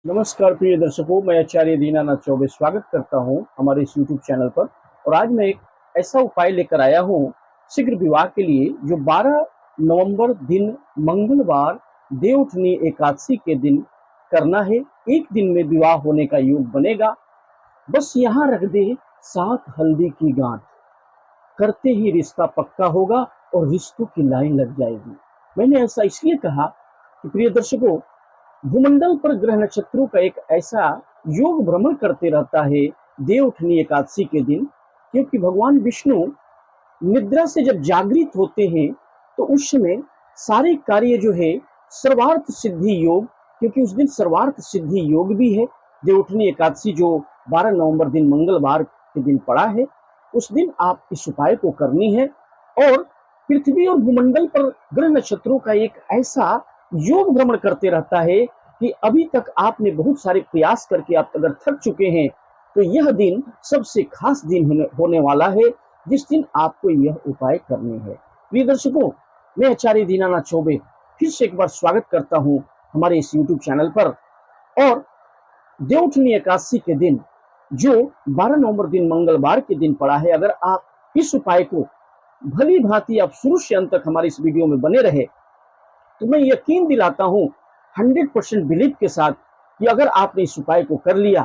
नमस्कार प्रिय दर्शकों, मैं आचार्य दीनानाथ चौबे स्वागत करता हूं हमारे इस YouTube चैनल पर। और आज मैं एक ऐसा उपाय लेकर आया हूं शीघ्र विवाह के लिए, जो 12 नवंबर दिन मंगलवार देवउठनी एकादशी के दिन करना है। एक दिन में विवाह होने का योग बनेगा। बस यहाँ रख दे 7 हल्दी की गांठ, करते ही रिश्ता पक्का होगा और रिश्तों की लाइन लग जाएगी। मैंने ऐसा इसलिए कहा कि प्रिय दर्शकों, भूमंडल पर ग्रह नक्षत्रों का एक ऐसा योग भ्रमण करते रहता है देवउठनी एकादशी के दिन, क्योंकि भगवान विष्णु निद्रा से जब जागृत होते हैं तो उस समय सारे कार्य जो है सर्वार्थ सिद्धि योग, क्योंकि उस दिन सर्वार्थ सिद्धि योग भी है। देवउठनी एकादशी जो 12 नवंबर दिन मंगलवार के दिन पड़ा है, उस दिन आप इस उपाय को करनी है। और पृथ्वी और भूमंडल पर ग्रह नक्षत्रों का एक ऐसा योग भ्रमण करते रहता है कि अभी तक आपने बहुत सारे प्रयास करके आप अगर थक चुके हैं तो यह दिन सबसे खास दिन होने वाला है, जिस दिन आपको यह उपाय करने हैं। प्रिय दर्शकों, मैं आचार्य दीनानाथ चौबे फिर से एक बार स्वागत करता हूं हमारे इस YouTube चैनल पर। और देवउठनी एकादशी के दिन जो 12 नवंबर दिन मंगलवार के दिन पड़ा है, अगर आप इस उपाय को भली भांति आप शुरू से अंत तक हमारे इस वीडियो में बने रहे तो मैं यकीन दिलाता हूं 100% बिलीव के साथ कि अगर आपने इस उपाय को कर लिया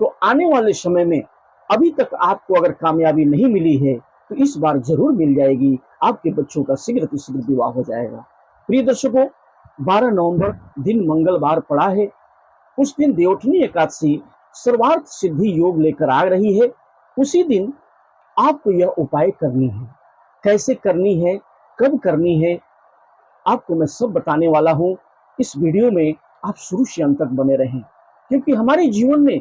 तो आने वाले समय में, अभी तक आपको अगर कामयाबी नहीं मिली है तो इस बार जरूर मिल जाएगी। आपके बच्चों का शीघ्र से शीघ्र विवाह हो जाएगा। प्रिय दर्शकों, 12 नवंबर दिन मंगलवार पड़ा है। उस दिन देवउठनी एकादशी सर्वार्थ सिद्धि योग लेकर आ रही है। उसी दिन आपको यह उपाय करनी है। कैसे करनी है, कब करनी है, आपको मैं सब बताने वाला हूं। इस वीडियो में आप शुरू से अंत तक बने रहें, क्योंकि हमारे जीवन में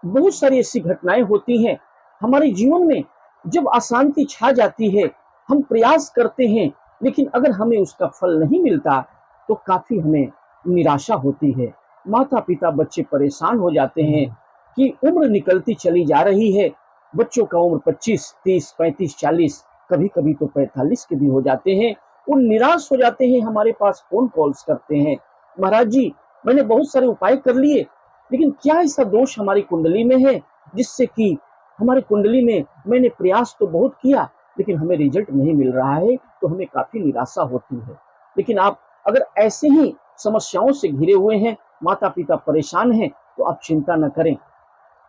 बहुत सारी ऐसी घटनाएं होती हैं। हमारे जीवन में जब अशांति छा जाती है, हम प्रयास करते हैं लेकिन अगर हमें उसका फल नहीं मिलता तो काफी हमें निराशा होती है। माता पिता बच्चे परेशान हो जाते हैं कि उम्र निकलती चली जा रही है। बच्चों का उम्र 25, 30, 35, 40, कभी कभी तो 45 के भी हो जाते हैं। वो निराश हो जाते हैं, हमारे पास फोन कॉल्स करते हैं, महाराज जी मैंने बहुत सारे उपाय कर लिए, लेकिन क्या ऐसा दोष हमारी कुंडली में है जिससे कि हमारी कुंडली में मैंने प्रयास तो बहुत किया लेकिन हमें रिजल्ट नहीं मिल रहा है, तो हमें काफी निराशा होती है। लेकिन आप अगर ऐसे ही समस्याओं से घिरे हुए हैं, माता पिता परेशान हैं, तो आप चिंता न करें।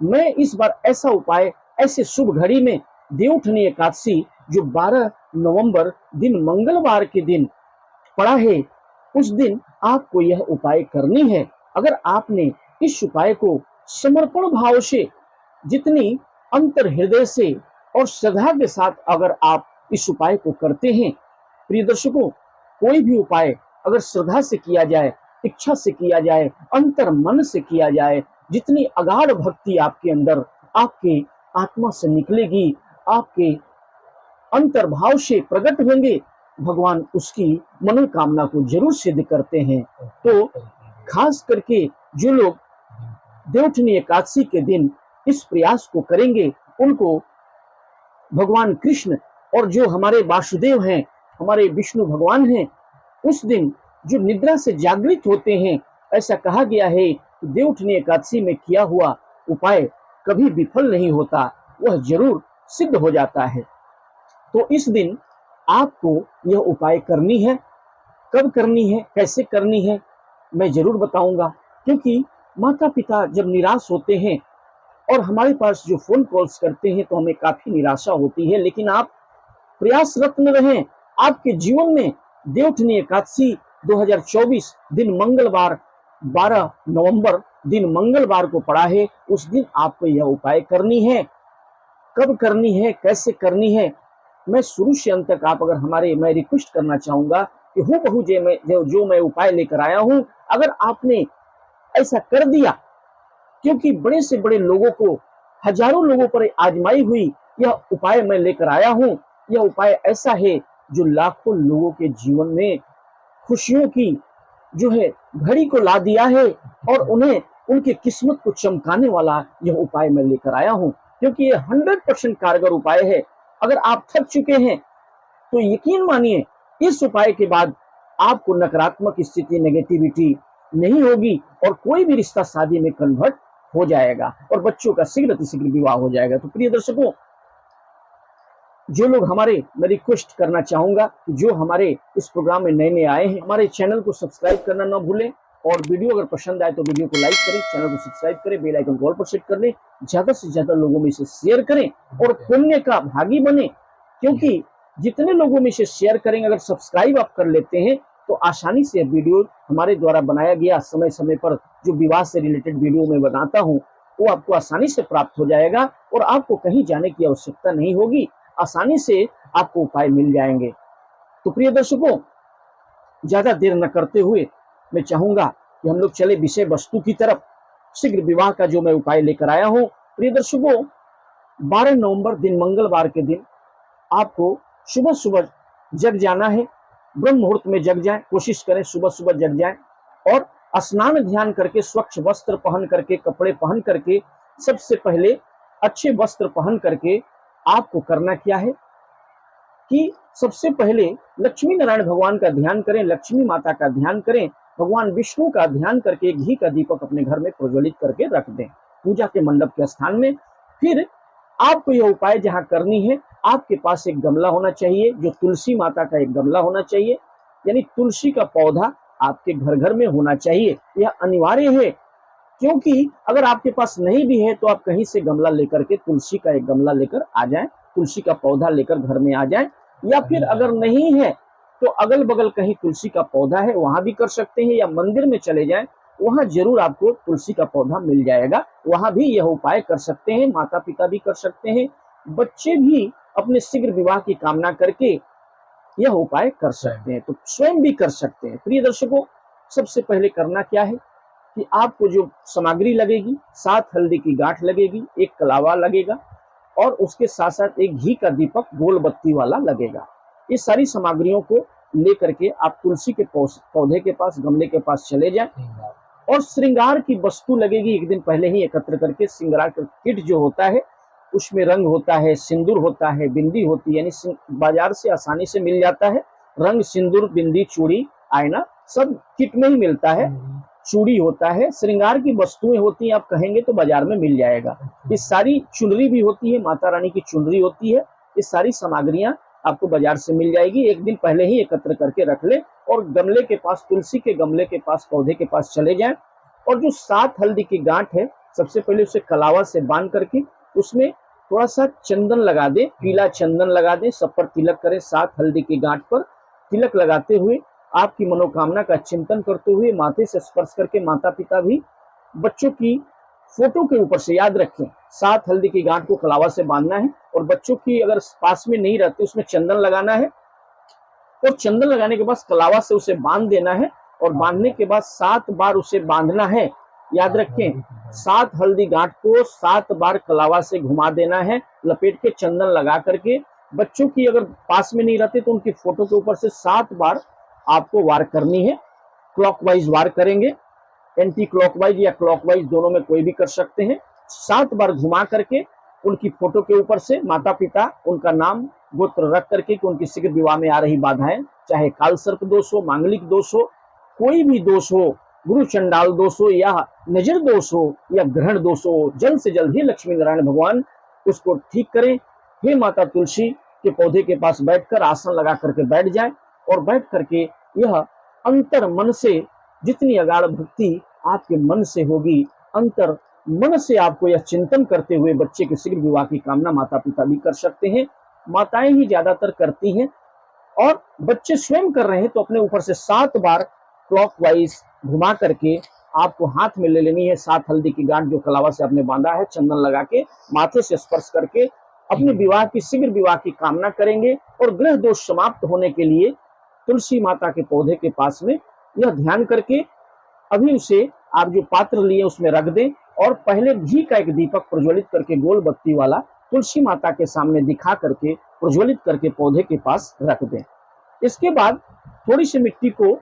मैं इस बार ऐसा उपाय ऐसे शुभ घड़ी में, देवउठनी एकादशी जो 12 नवंबर दिन मंगलवार के दिन पड़ा है, उस दिन आपको यह उपाय करनी है। अगर आपने इस उपाय को समर्पण भाव से, जितनी अंतर हृदय से और श्रद्धा के साथ अगर आप इस उपाय को करते हैं, प्रिय दर्शकों, कोई भी उपाय अगर श्रद्धा से किया जाए, इच्छा से किया जाए, अंतर मन से किया जाए, जितनी अगाध भक्ति आपके अंदर, आपके आत्मा से निकलेगी, आपके अंतर्भाव से प्रकट होंगे, भगवान उसकी मनोकामना को जरूर सिद्ध करते हैं। तो खास करके जो लोग देवउठनी एकादशी के दिन इस प्रयास को करेंगे, उनको भगवान कृष्ण और जो हमारे वासुदेव हैं, हमारे विष्णु भगवान हैं, उस दिन जो निद्रा से जागृत होते हैं, ऐसा कहा गया है कि देवउठनी एकादशी में किया हुआ उपाय कभी विफल नहीं होता, वह जरूर सिद्ध हो जाता है। तो इस दिन आपको यह उपाय करनी है। कब करनी है, कैसे करनी है, मैं जरूर बताऊंगा, क्योंकि माता पिता जब निराश होते हैं और हमारे पास जो फोन कॉल्स करते हैं तो हमें काफी निराशा होती है। लेकिन आप प्रयासरत में रहें। आपके जीवन में देवउठनी एकादशी 2024 दिन मंगलवार 12 नवंबर दिन मंगलवार को पड़ा है, उस दिन आपको यह उपाय करनी है। कब करनी है, कैसे करनी है, मैं शुरू से अंत तक आप अगर मैं रिक्वेस्ट करना चाहूंगा कि हूबहू जो मैं उपाय लेकर आया हूं, अगर आपने ऐसा कर दिया, क्योंकि बड़े से बड़े लोगों को, हजारों लोगों पर आजमाई हुई यह उपाय मैं लेकर आया हूं। यह उपाय ऐसा है जो लाखों लोगों के जीवन में खुशियों की जो है घड़ी को ला दिया है और उन्हें उनकी किस्मत को चमकाने वाला यह उपाय मैं लेकर आया हूं, क्योंकि यह 100% कारगर उपाय है। अगर आप थक चुके हैं तो यकीन मानिए, इस उपाय के बाद आपको नकारात्मक स्थिति, नेगेटिविटी नहीं होगी और कोई भी रिश्ता शादी में कन्वर्ट हो जाएगा और बच्चों का शीघ्र अतिशीघ्र विवाह हो जाएगा। तो प्रिय दर्शकों, जो लोग हमारे, मैं रिक्वेस्ट करना चाहूंगा कि जो हमारे इस प्रोग्राम में नए नए आए हैं, हमारे चैनल को सब्सक्राइब करना ना भूलें और वीडियो अगर पसंद आए तो वीडियो को लाइक करें, चैनल को सब्सक्राइब करें, बेल आइकन को ऑल पर सेट कर लें, ज्यादा से ज्यादा लोगों में इसे शेयर करें और पुण्य का भागी बने। क्योंकि जितने लोगों में इसे शेयर करेंगे, अगर सब्सक्राइब आप कर लेते हैं तो आसानी से वीडियो हमारे द्वारा बनाया गया समय समय पर जो विवाह से रिलेटेड वीडियो मैं बनाता हूं वो आपको आसानी से प्राप्त हो जाएगा और आपको कहीं जाने की आवश्यकता नहीं होगी, आसानी से आपको उपाय मिल जाएंगे। तो प्रिय दर्शकों, ज्यादा देर न करते हुए मैं चाहूंगा कि हम लोग चले विषय वस्तु की तरफ। शीघ्र विवाह का जो मैं उपाय लेकर आया हूं, प्रिय दर्शकों, 12 नवंबर दिन मंगलवार के दिन आपको सुबह सुबह जग जाना है, ब्रह्म मुहूर्त में जग जाएं, कोशिश करें सुबह सुबह जग जाएं और स्नान ध्यान करके स्वच्छ वस्त्र पहन करके, कपड़े पहन करके, सबसे पहले अच्छे वस्त्र पहन करके आपको करना क्या है कि सबसे पहले लक्ष्मी नारायण भगवान का ध्यान करें, लक्ष्मी माता का ध्यान करें, भगवान विष्णु का ध्यान करके घी का दीपक अपने घर में प्रज्वलित करके रख दें पूजा के मंडप के स्थान में। फिर आपको यह उपाय जहां करनी है, आपके पास एक गमला होना चाहिए, जो तुलसी माता का एक गमला होना चाहिए, यानी तुलसी का पौधा आपके घर घर में होना चाहिए। यह अनिवार्य है, क्योंकि अगर आपके पास नहीं भी है तो आप कहीं से गमला लेकर के, तुलसी का एक गमला लेकर आ जाएं, तुलसी का पौधा लेकर घर में आ जाएं, या फिर अगर नहीं है तो अगल बगल कहीं तुलसी का पौधा है वहां भी कर सकते हैं, या मंदिर में चले जाएं, वहां जरूर आपको तुलसी का पौधा मिल जाएगा, वहां भी यह उपाय कर सकते हैं। माता पिता भी कर सकते हैं, बच्चे भी अपने शीघ्र विवाह की कामना करके यह उपाय कर सकते हैं, तो स्वयं भी कर सकते हैं। प्रिय दर्शकों, सबसे पहले करना क्या है कि आपको जो सामग्री लगेगी, 7 हल्दी की गांठ लगेगी, एक कलावा लगेगा और उसके साथ साथ एक घी का दीपक गोल बत्ती वाला लगेगा। ये सारी सामग्रियों को लेकर के आप तुलसी के पौधे के पास, गमले के पास चले जाएं और श्रृंगार की वस्तु लगेगी एक दिन पहले ही एकत्र करके। श्रृंगार का किट जो होता है उसमें रंग होता है, सिंदूर होता है, बिंदी होती है, यानी बाजार से आसानी से मिल जाता है। रंग, सिंदूर, बिंदी, चूड़ी, आईना सब किट में ही मिलता है। चूड़ी होता है, श्रृंगार की वस्तुएं होती हैं, आप कहेंगे तो बाजार में मिल जाएगा। ये सारी चुनरी भी होती है, माता रानी की चुनरी होती है, ये सारी सामग्रियां आपको बाजार से मिल जाएगी। एक दिन पहले ही एकत्र करके रख ले और गमले के पास, तुलसी के गमले के पास, पौधे के पास चले जाएं और जो 7 हल्दी की गांठ है, सबसे पहले उसे कलावा से बांध करके उसमें थोड़ा सा चंदन लगा दे, पीला चंदन लगा दे, सब पर तिलक करें। 7 हल्दी की गांठ पर तिलक लगाते हुए आपकी मनोकामना का चिंतन करते हुए माथे से स्पर्श करके, माता पिता भी बच्चों की फोटो के ऊपर से, याद रखें 7 हल्दी की गांठ को कलावा से बांधना है और बच्चों की अगर पास में नहीं रहते उसमें चंदन लगाना है और चंदन लगाने के बाद कलावा से उसे बांध देना है और बांधने के बाद 7 बार उसे बांधना है। याद रखें, 7 हल्दी गांठ को 7 बार कलावा से घुमा देना है, लपेट के चंदन लगा करके। बच्चों की अगर पास में नहीं रहते तो उनकी फोटो के ऊपर से 7 बार आपको वार करनी है। क्लॉकवाइज वार करेंगे, एंटी क्लॉकवाइज या क्लॉकवाइज, दोनों में कोई भी कर सकते हैं। 7 बार घुमा करके उनकी फोटो के ऊपर से माता पिता, उनका नाम गोत्र रख करके कि उनकी शीघ्र विवाह में आ रही बाधाएं, चाहे काल सर्प दोष हो, मांगलिक दोष हो, कोई भी दोष हो, गुरु चंडाल दोष हो या नजर दोष हो या ग्रहण दोष हो, जल्द से जल्द ही लक्ष्मी नारायण भगवान उसको ठीक करें। हे माता तुलसी के पौधे के पास बैठकर आसन लगा करके बैठ जाए और बैठ करके यह अंतर मन से, जितनी अगाध भक्ति आपके मन से होगी, अंतर मन से आपको यह चिंतन करते हुए बच्चे के शीघ्र विवाह की कामना माता पिता भी कर सकते हैं। माताएं ही ज्यादातर करती हैं और बच्चे स्वयं कर रहे हैं तो अपने ऊपर से 7 बार क्लॉकवाइज घुमा करके आपको हाथ में ले लेनी है 7 हल्दी की गांठ, जो कलावा से आपने बांधा है, चंदन लगा के माथे से स्पर्श करके अपने विवाह की, शीघ्र विवाह की कामना करेंगे और ग्रह दोष समाप्त होने के लिए तुलसी माता के पौधे के पास में यह ध्यान करके अभी उसे आप जो पात्र लिए उसमें रख दें और पहले घी का एक दीपक प्रज्वलित करके गोल बत्ती वाला तुलसी माता के सामने दिखा करके प्रज्वलित करके पौधे के पास रख दें। इसके बाद थोड़ी सी मिट्टी को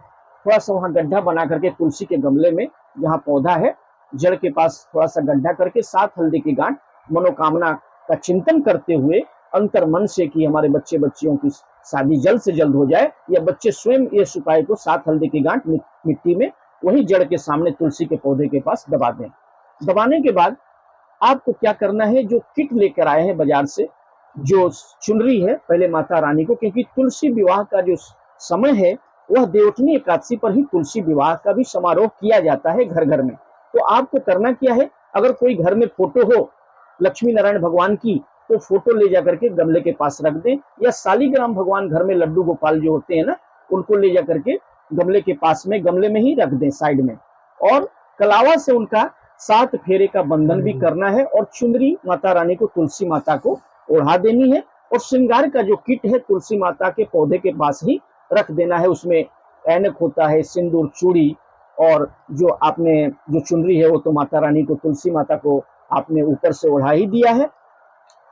थोड़ा सा वहां गड्ढा बना करके तुलसी के गमले में, जहां पौधा है, जड़ के पास थोड़ा सा गड्ढा करके 7 हल्दी की गांठ मनोकामना का चिंतन करते हुए अंतर मन से कि हमारे बच्चे बच्चियों की शादी जल्द से जल्द हो जाए, या बच्चे स्वयं इस उपाय को 7 हल्दी की गांठ मिट्टी में वही जड़ के सामने तुलसी के पौधे के पास दबा दें। दबाने के बाद आपको क्या करना है, जो किट लेकर आए हैं बाजार से, जो चुनरी है पहले माता रानी को, क्योंकि तुलसी विवाह का जो समय है वह देवउठनी एकादशी पर ही तुलसी विवाह का भी समारोह किया जाता है घर घर में। तो आपको करना क्या है, अगर कोई घर में फोटो हो लक्ष्मी नारायण भगवान की तो फोटो ले जा करके गमले के पास रख दें, या शालिग्राम भगवान घर में लड्डू गोपाल जो होते हैं ना, उनको ले जा करके गमले के पास में, गमले में ही रख दें साइड में। और कलावा से उनका 7 फेरे का बंधन भी करना है, और चुनरी माता रानी को, तुलसी माता को ओढ़ा देनी है। और श्रृंगार का जो किट है तुलसी माता के पौधे के पास ही रख देना है। उसमें ऐनक होता है, सिंदूर, चूड़ी, और जो आपने जो चुनरी है वो तो माता रानी को, तुलसी माता को आपने ऊपर से ओढ़ा ही दिया है।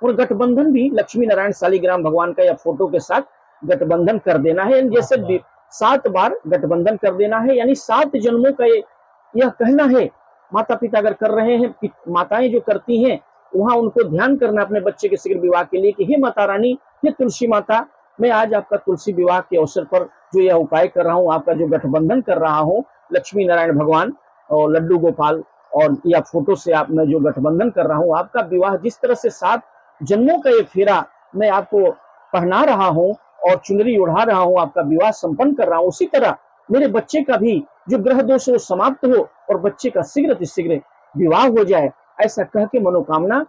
और गठबंधन भी लक्ष्मी नारायण शालिग्राम भगवान का या फोटो के साथ गठबंधन कर देना है। जैसे 7 बार गठबंधन कर देना है, यानी 7 जन्मों का यह कहना है। माता पिता अगर कर रहे हैं, माताएं जो करती हैं, वहां उनको ध्यान करना अपने बच्चे के शीघ्र विवाह के लिए कि हे माता रानी, हे तुलसी माता, मैं आज आपका तुलसी विवाह के अवसर पर जो यह उपाय कर रहा हूँ, आपका जो गठबंधन कर रहा हूँ लक्ष्मी नारायण भगवान और लड्डू गोपाल और या फोटो से आप मैं जो गठबंधन कर रहा हूँ, आपका विवाह जिस तरह से 7 जन्मों का ये फेरा मैं आपको पहना रहा हूँ और चुनरी उड़ा रहा हूँ, आपका विवाह संपन्न कर रहा हूँ, उसी तरह मेरे बच्चे का भी जो ग्रह दोष वो समाप्त हो और बच्चे का शीघ्र विवाह हो जाए। ऐसा कह के मनोकामना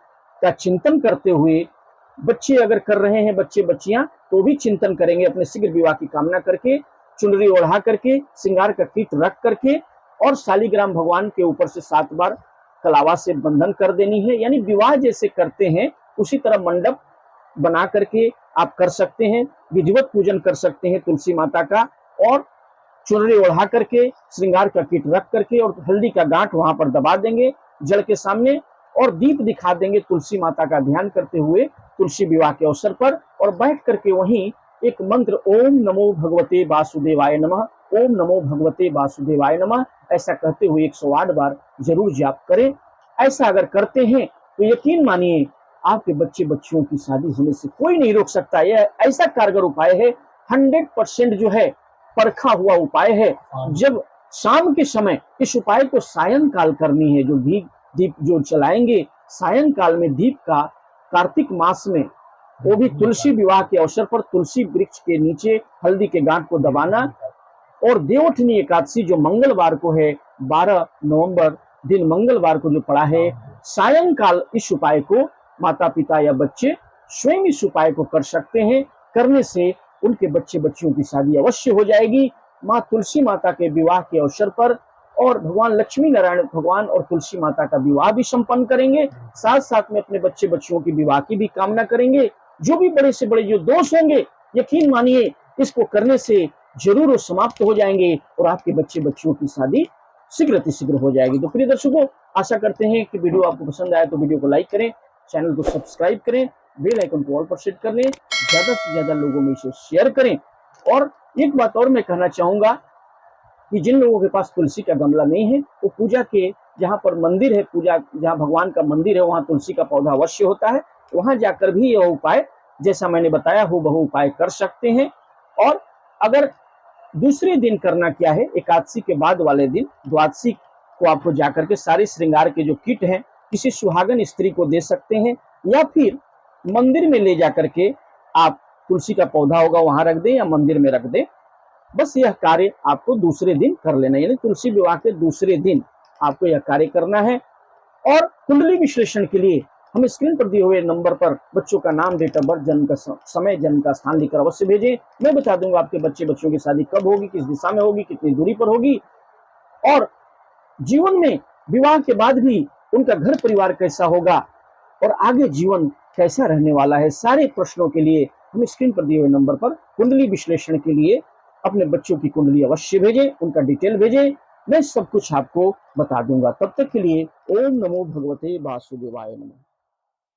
का चिंतन करते हुए, बच्चे अगर कर रहे हैं, बच्चे बच्चियां तो भी चिंतन करेंगे अपने शीघ्र विवाह की कामना करके, चुनरी ओढ़ा करके, श्रृंगार का किट रख करके, और शालिग्राम भगवान के ऊपर से 7 बार कलावा से बंधन कर देनी है। यानी विवाह जैसे करते हैं उसी तरह मंडप बना करके आप कर सकते हैं, विधिवत पूजन कर सकते हैं तुलसी माता का, और चुनरी ओढ़ा करके, श्रृंगार का किट रख करके, और हल्दी का गांठ वहां पर दबा देंगे जड़ के सामने, और दीप दिखा देंगे तुलसी माता का ध्यान करते हुए तुलसी विवाह के अवसर पर। और बैठ करके वहीं एक मंत्र, ओम नमो भगवते वासुदेवाय नमः, ओम नमो भगवते वासुदेवाय नमः, ऐसा कहते हुए 108 बार जरूर जाप करें। ऐसा अगर करते हैं तो यकीन मानिए आपके बच्चे बच्चियों की शादी होने से कोई नहीं रोक सकता। यह ऐसा कारगर उपाय है, 100% जो है परखा हुआ उपाय है। जब शाम के समय इस उपाय को सायंकाल करनी है, जो दीप जो चलाएंगे सायंकाल में दीप का, कार्तिक मास में, वो भी तुलसी विवाह के अवसर पर तुलसी वृक्ष के नीचे हल्दी के गांठ को दबाना। और देवउठनी एकादशी जो मंगलवार को है, 12 नवंबर दिन मंगलवार को जो पड़ा है, सायंकाल इस उपाय को माता पिता या बच्चे स्वयं इस उपाय को कर सकते हैं। करने से उनके बच्चे बच्चियों की शादी अवश्य हो जाएगी। माँ तुलसी माता के विवाह के अवसर पर, और भगवान लक्ष्मी नारायण भगवान और तुलसी माता का विवाह भी संपन्न करेंगे। साथ साथ में अपने बच्चे बच्चियों की विवाह की भी कामना करेंगे। जो भी बड़े से बड़े जो दोष होंगे, यकीन मानिए इसको करने से जरूर वो समाप्त हो जाएंगे और आपके बच्चे बच्चियों की शादी शीघ्र हो जाएगी। तो प्रिय दर्शकों, आशा करते हैं कि वीडियो आपको पसंद आया तो वीडियो को लाइक करें, चैनल को सब्सक्राइब करें, बेल आइकन को ऑल पर सेट कर लें, ज्यादा से ज्यादा लोगों में इसे शेयर करें। और एक बात और मैं कहना चाहूंगा कि जिन लोगों के पास तुलसी का गमला नहीं है, वो पूजा के जहाँ पर मंदिर है, पूजा जहाँ भगवान का मंदिर है, वहाँ तुलसी का पौधा अवश्य होता है। वहां जाकर भी यह उपाय जैसा मैंने बताया हूबहू उपाय कर सकते हैं। और अगर दूसरे दिन करना क्या है, एकादशी के बाद वाले दिन द्वादशी को आपको जाकर के सारे श्रृंगार के जो किट हैं किसी सुहागन स्त्री को दे सकते हैं, या फिर मंदिर में ले जाकर के आप तुलसी का पौधा होगा वहां रख दें या मंदिर में रख दें। बस यह कार्य आपको दूसरे दिन कर लेना है, यानी तुलसी विवाह के दूसरे दिन आपको यह कार्य करना है। और कुंडली विश्लेषण के लिए हमें स्क्रीन पर दिए हुए नंबर पर बच्चों का नाम, डेट ऑफ बर्थ, जन्म का समय, जन्म का स्थान लिखकर अवश्य भेजें। मैं बता दूंगा आपके बच्चे बच्चों की शादी कब होगी, किस दिशा में होगी, कितनी दूरी पर होगी, और जीवन में विवाह के बाद भी उनका घर परिवार कैसा होगा और आगे जीवन कैसा रहने वाला है। सारे प्रश्नों के लिए हमें स्क्रीन पर दिए हुए नंबर पर कुंडली विश्लेषण के लिए अपने बच्चों की कुंडली अवश्य भेजें, उनका डिटेल भेजें, मैं सब कुछ आपको बता दूंगा। तब तक के लिए ओम नमो भगवते वासुदेवाय नमः।